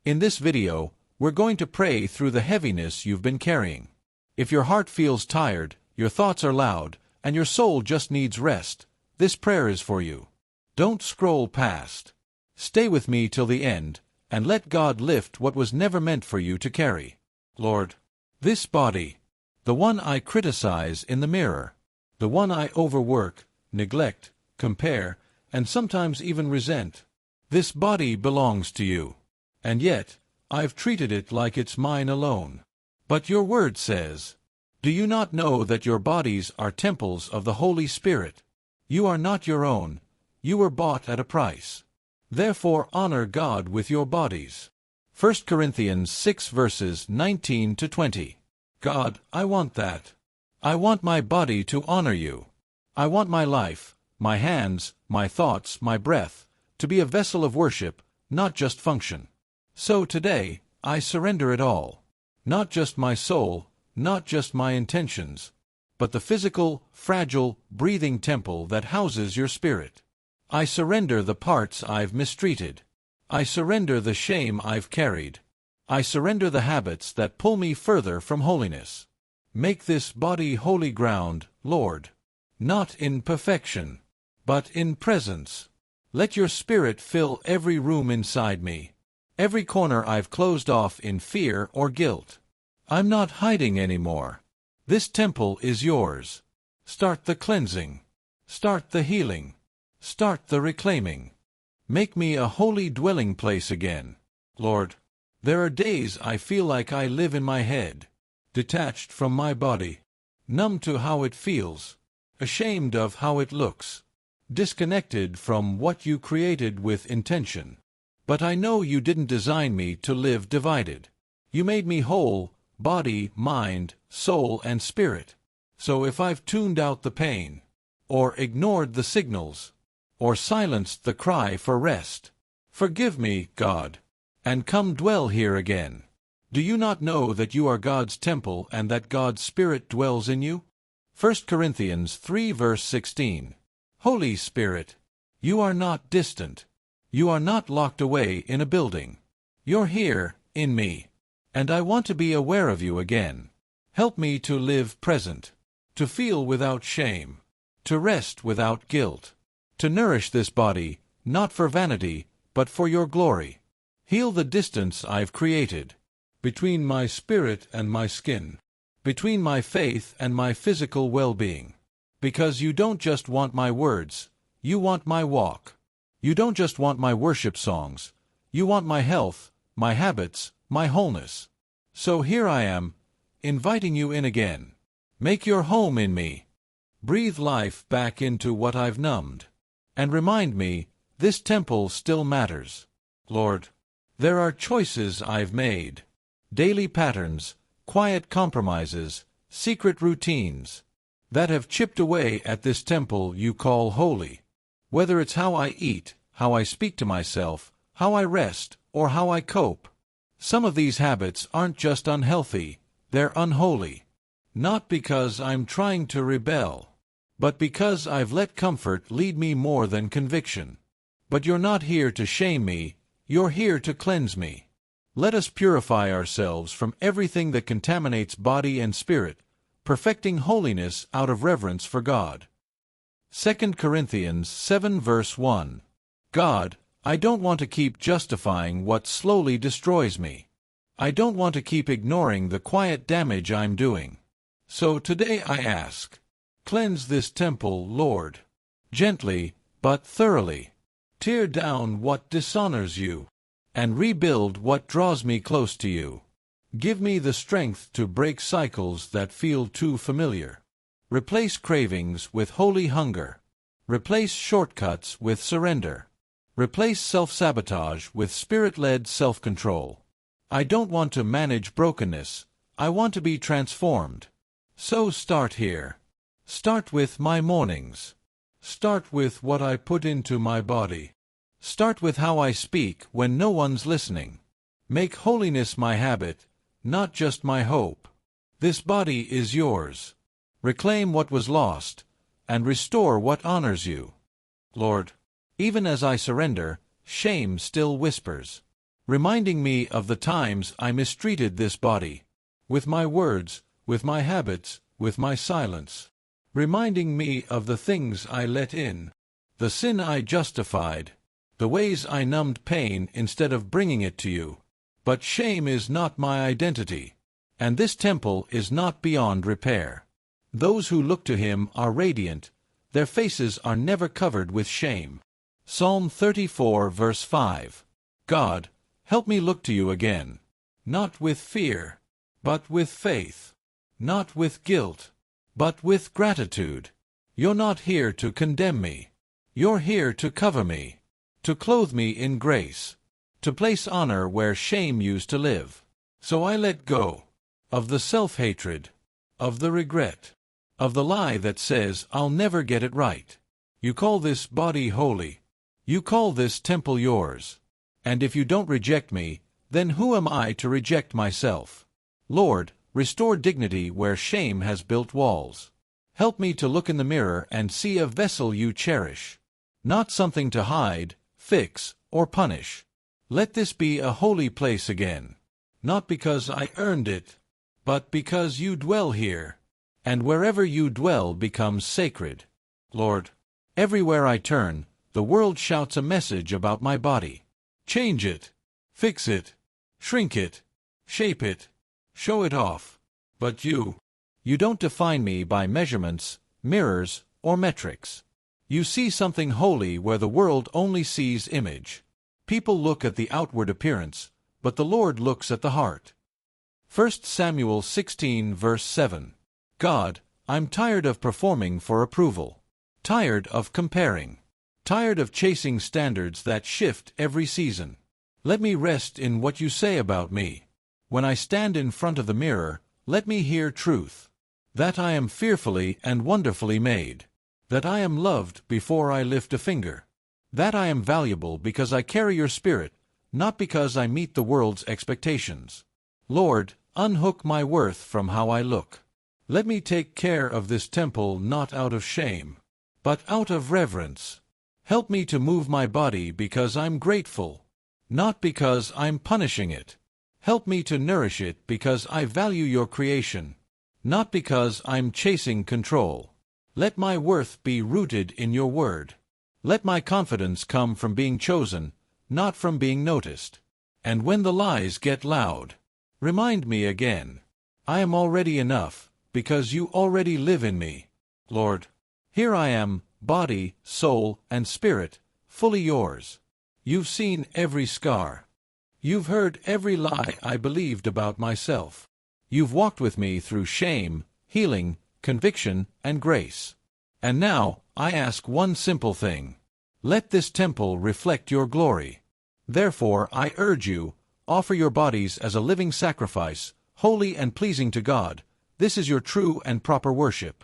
In this video, we're going to pray through the heaviness you've been carrying. If your heart feels tired, your thoughts are loud, and your soul just needs rest, this prayer is for you. Don't scroll past. Stay with me till the end, and let God lift what was never meant for you to carry. Lord, this body, the one I criticize in the mirror, the one I overwork, neglect, compare, and sometimes even resent, this body belongs to you. And yet, I've treated it like it's mine alone. But your word says, do you not know that your bodies are temples of the Holy Spirit? You are not your own. You were bought at a price. Therefore honor God with your bodies. 1 Corinthians 6 verses 19 to 20. God, I want that. I want my body to honor you. I want my life, my hands, my thoughts, my breath, to be a vessel of worship, not just function. So today, I surrender it all. Not just my soul, not just my intentions, but the physical, fragile, breathing temple that houses your spirit. I surrender the parts I've mistreated. I surrender the shame I've carried. I surrender the habits that pull me further from holiness. Make this body holy ground, Lord. Not in perfection, but in presence. Let your Spirit fill every room inside me, every corner I've closed off in fear or guilt. I'm not hiding anymore. This temple is yours. Start the cleansing. Start the healing. Start the reclaiming. Make me a holy dwelling place again. Lord, there are days I feel like I live in my head, detached from my body, numb to how it feels, ashamed of how it looks, disconnected from what you created with intention. But I know you didn't design me to live divided. You made me whole, body, mind, soul, and spirit. So if I've tuned out the pain, or ignored the signals, or silenced the cry for rest, forgive me, God, and come dwell here again. Do you not know that you are God's temple and that God's Spirit dwells in you? 1 Corinthians 3 verse 16. Holy Spirit, you are not distant. You are not locked away in a building. You're here, in me, and I want to be aware of you again. Help me to live present, to feel without shame, to rest without guilt, to nourish this body, not for vanity, but for your glory. Heal the distance I've created, between my spirit and my skin, between my faith and my physical well-being. Because you don't just want my words, you want my walk. You don't just want my worship songs, you want my health, my habits, my wholeness. So here I am, inviting you in again. Make your home in me. Breathe life back into what I've numbed. And remind me, this temple still matters. Lord, there are choices I've made. Daily patterns, quiet compromises, secret routines, that have chipped away at this temple you call holy. Whether it's how I eat, how I speak to myself, how I rest, or how I cope. Some of these habits aren't just unhealthy, they're unholy. Not because I'm trying to rebel, but because I've let comfort lead me more than conviction. But you're not here to shame me, you're here to cleanse me. Let us purify ourselves from everything that contaminates body and spirit, perfecting holiness out of reverence for God. 2 Corinthians 7 verse 1. God, I don't want to keep justifying what slowly destroys me. I don't want to keep ignoring the quiet damage I'm doing. So today I ask, cleanse this temple, Lord. Gently, but thoroughly. Tear down what dishonors you, and rebuild what draws me close to you. Give me the strength to break cycles that feel too familiar. Replace cravings with holy hunger. Replace shortcuts with surrender. Replace self-sabotage with Spirit-led self-control. I don't want to manage brokenness. I want to be transformed. So start here. Start with my mornings. Start with what I put into my body. Start with how I speak when no one's listening. Make holiness my habit, not just my hope. This body is yours. Reclaim what was lost, and restore what honors you. Lord, even as I surrender, shame still whispers. reminding me of the times I mistreated this body, with my words, with my habits, with my silence. Reminding me of the things I let in, the sin I justified, the ways I numbed pain instead of bringing it to you. But shame is not my identity, and this temple is not beyond repair. Those who look to him are radiant, their faces are never covered with shame. Psalm 34 verse 5. God, help me look to you again, not with fear, but with faith, not with guilt, but with gratitude. You're not here to condemn me. You're here to cover me, to clothe me in grace, to place honor where shame used to live. So I let go of the self-hatred, of the regret, of the lie that says I'll never get it right. You call this body holy. You call this temple yours. And if you don't reject me, then who am I to reject myself? Lord, restore dignity where shame has built walls. Help me to look in the mirror and see a vessel you cherish, not something to hide, fix, or punish. Let this be a holy place again, not because I earned it, but because you dwell here, and wherever you dwell becomes sacred. Lord, everywhere I turn, the world shouts a message about my body. Change it, fix it, shrink it, shape it, show it off. But you don't define me by measurements, mirrors, or metrics. You see something holy where the world only sees image. People look at the outward appearance, but the Lord looks at the heart. 1 Samuel 16 verse 7. God, I'm tired of performing for approval. Tired of comparing. Tired of chasing standards that shift every season. Let me rest in what you say about me. When I stand in front of the mirror, let me hear truth. That I am fearfully and wonderfully made. That I am loved before I lift a finger. That I am valuable because I carry your spirit, not because I meet the world's expectations. Lord, unhook my worth from how I look. Let me take care of this temple not out of shame, but out of reverence. Help me to move my body because I'm grateful, not because I'm punishing it. Help me to nourish it because I value your creation, not because I'm chasing control. Let my worth be rooted in your word. Let my confidence come from being chosen, not from being noticed. And when the lies get loud, remind me again. I am already enough, because you already live in me. Lord, here I am, body, soul, and spirit, fully yours. You've seen every scar. You've heard every lie I believed about myself. You've walked with me through shame, healing, conviction, and grace. And now, I ask one simple thing. Let this temple reflect your glory. Therefore, I urge you, offer your bodies as a living sacrifice, holy and pleasing to God. This is your true and proper worship.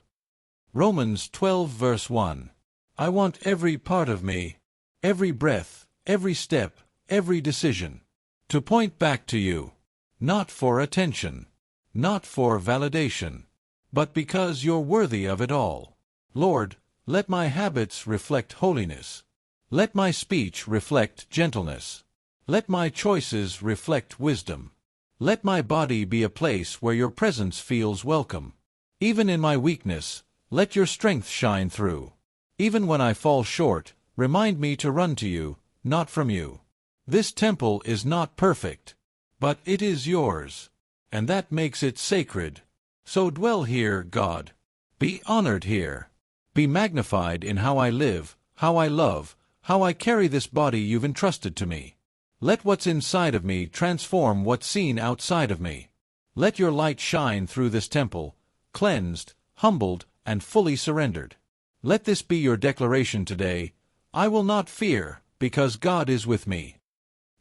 Romans 12 verse 1. I want every part of me, every breath, every step, every decision, to point back to you. Not for attention, not for validation, but because you're worthy of it all. Lord, let my habits reflect holiness. Let my speech reflect gentleness. Let my choices reflect wisdom. Let my body be a place where your presence feels welcome. Even in my weakness, let your strength shine through. Even when I fall short, remind me to run to you, not from you. This temple is not perfect, but it is yours, and that makes it sacred. So dwell here, God. Be honored here. Be magnified in how I live, how I love, how I carry this body you've entrusted to me. Let what's inside of me transform what's seen outside of me. Let your light shine through this temple, cleansed, humbled, and fully surrendered. Let this be your declaration today. I will not fear, because God is with me.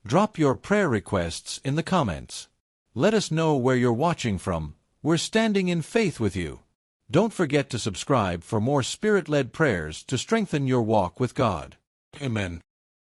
Drop your prayer requests in the comments. Let us know where you're watching from. We're standing in faith with you. Don't forget to subscribe for more Spirit-led prayers to strengthen your walk with God. Amen.